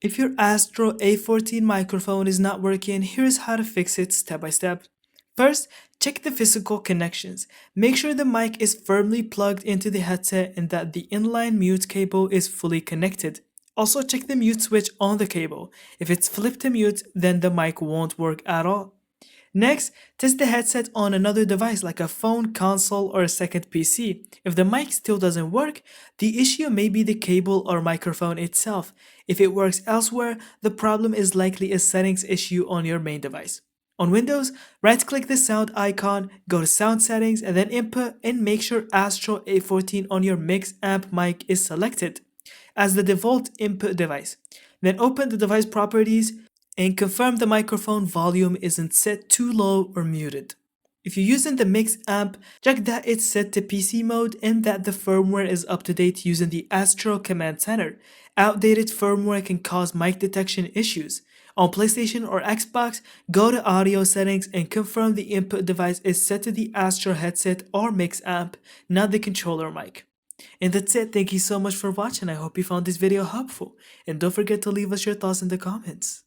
If your Astro A40 microphone is not working, here's how to fix it step by step. First, check the physical connections. Make sure the mic is firmly plugged into the headset and that the inline mute cable is fully connected. Also, check the mute switch on the cable. If it's flipped to mute, then the mic won't work at all. Next, test the headset on another device like a phone, console, or a second PC. If the mic still doesn't work, the issue may be the cable or microphone itself. If it works elsewhere, the problem is likely a settings issue on your main device. On Windows, right-click the sound icon, go to Sound Settings, and then Input, and make sure Astro A14 on your mix amp mic is selected as the default input device. Then open the device properties and confirm the microphone volume isn't set too low or muted. If you're using the mix amp, check that it's set to PC mode and that the firmware is up to date using the Astro Command Center. Outdated firmware can cause mic detection issues. On PlayStation or Xbox, go to Audio Settings and confirm the input device is set to the Astro headset or mix amp, not the controller mic. And that's it. Thank you so much for watching. I hope you found this video helpful. And don't forget to leave us your thoughts in the comments.